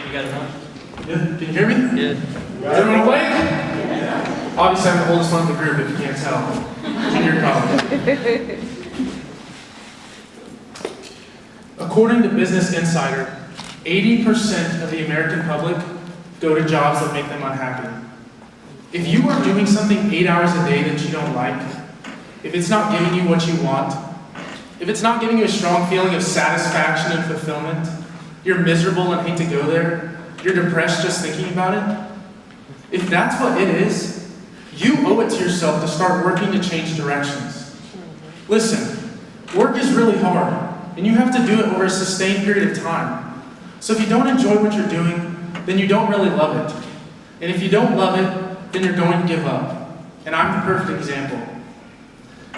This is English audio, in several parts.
You got it on? Good. Can you hear me? Good. Everyone awake? Yeah. Obviously, I'm the oldest one in the group, if you can't tell. Junior college. According to Business Insider, 80% of the American public go to jobs that make them unhappy. If you are doing something 8 hours a day that you don't like, if it's not giving you what you want, if it's not giving you a strong feeling of satisfaction and fulfillment, you're miserable and hate to go there, you're depressed just thinking about it, if that's what it is, you owe it to yourself to start working to change directions. Listen, work is really hard, and you have to do it over a sustained period of time. So if you don't enjoy what you're doing, then you don't really love it. And if you don't love it, then you're going to give up. And I'm the perfect example.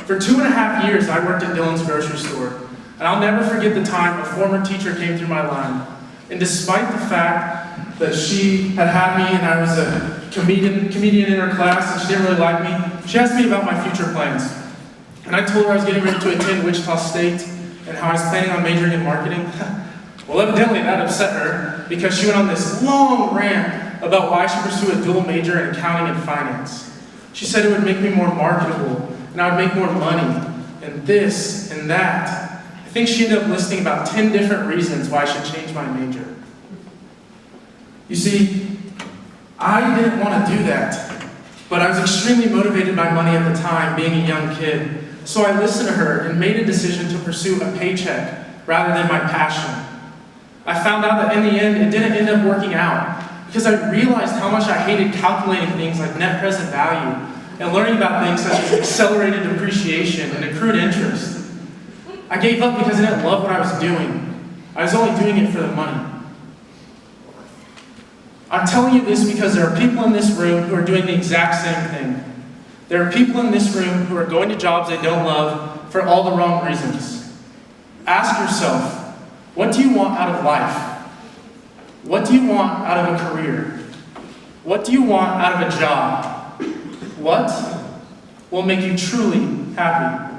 For 2.5 years, I worked at Dylan's grocery store. And I'll never forget the time a former teacher came through my line. And despite the fact that she had me and I was a comedian in her class and she didn't really like me, she asked me about my future plans. And I told her I was getting ready to attend Wichita State and how I was planning on majoring in marketing. Well, evidently that upset her because she went on this long rant about why I should pursue a dual major in accounting and finance. She said it would make me more marketable and I would make more money and this and that. I think she ended up listing about 10 different reasons why I should change my major. You see, I didn't want to do that, but I was extremely motivated by money at the time, being a young kid. So I listened to her and made a decision to pursue a paycheck rather than my passion. I found out that in the end, it didn't end up working out because I realized how much I hated calculating things like net present value and learning about things such as accelerated depreciation and accrued interest. I gave up because I didn't love what I was doing. I was only doing it for the money. I'm telling you this because there are people in this room who are doing the exact same thing. There are people in this room who are going to jobs they don't love for all the wrong reasons. Ask yourself, what do you want out of life? What do you want out of a career? What do you want out of a job? What will make you truly happy?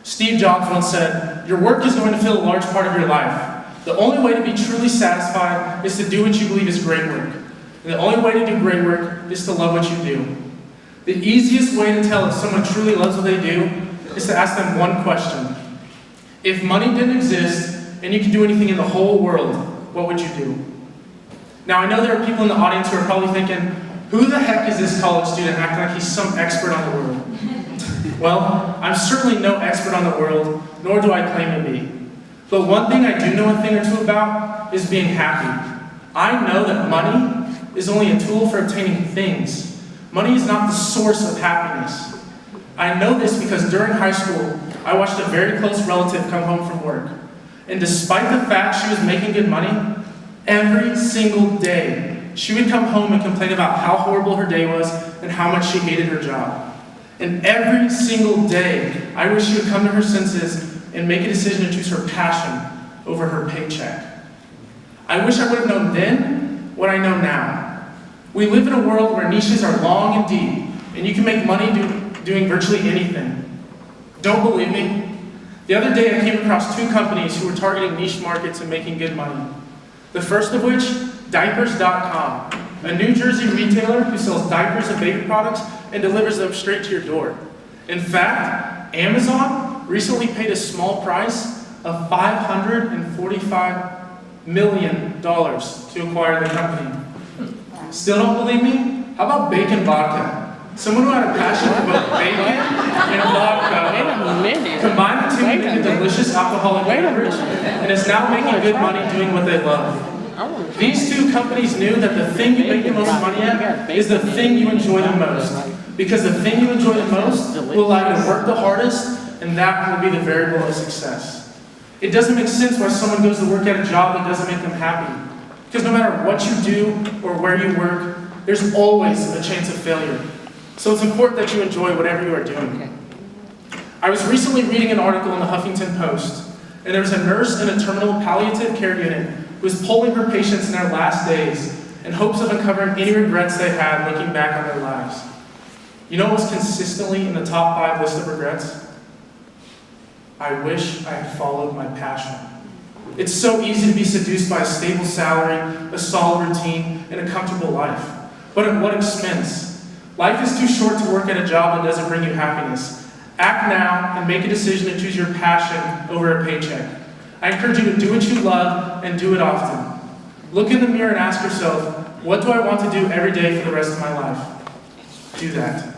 Steve Jobs once said, your work is going to fill a large part of your life. The only way to be truly satisfied is to do what you believe is great work. And the only way to do great work is to love what you do. The easiest way to tell if someone truly loves what they do is to ask them one question. If money didn't exist and you could do anything in the whole world, what would you do? Now I know there are people in the audience who are probably thinking, who the heck is this college student acting like he's some expert on the world? Well, I'm certainly no expert on the world, nor do I claim to be. But one thing I do know a thing or two about is being happy. I know that money is only a tool for obtaining things. Money is not the source of happiness. I know this because during high school, I watched a very close relative come home from work. And despite the fact she was making good money, every single day, she would come home and complain about how horrible her day was and how much she hated her job. And every single day, I wish she would come to her senses and make a decision to choose her passion over her paycheck. I wish I would have known then what I know now. We live in a world where niches are long and deep, and you can make money doing virtually anything. Don't believe me? The other day I came across 2 companies who were targeting niche markets and making good money. The first of which, Diapers.com, a New Jersey retailer who sells diapers and baby products and delivers them straight to your door. In fact, Amazon recently paid a small price of $545 million to acquire the company. Still don't believe me? How about bacon vodka? Someone who had a passion for both bacon and vodka combined the two to make a delicious alcoholic beverage and is now making good money doing what they love. These 2 companies knew that the thing you make the most money at is the thing you enjoy the most. Because the thing you enjoy the most will allow you to work the hardest, and that will be the variable of success. It doesn't make sense why someone goes to work at a job that doesn't make them happy. Because no matter what you do or where you work, there's always a chance of failure. So it's important that you enjoy whatever you are doing. I was recently reading an article in the Huffington Post, and there was a nurse in a terminal palliative care unit who was polling her patients in their last days in hopes of uncovering any regrets they had looking back on their lives. You know what was consistently in the top 5 list of regrets? I wish I had followed my passion. It's so easy to be seduced by a stable salary, a solid routine, and a comfortable life. But at what expense? Life is too short to work at a job that doesn't bring you happiness. Act now and make a decision to choose your passion over a paycheck. I encourage you to do what you love and do it often. Look in the mirror and ask yourself, what do I want to do every day for the rest of my life? Do that.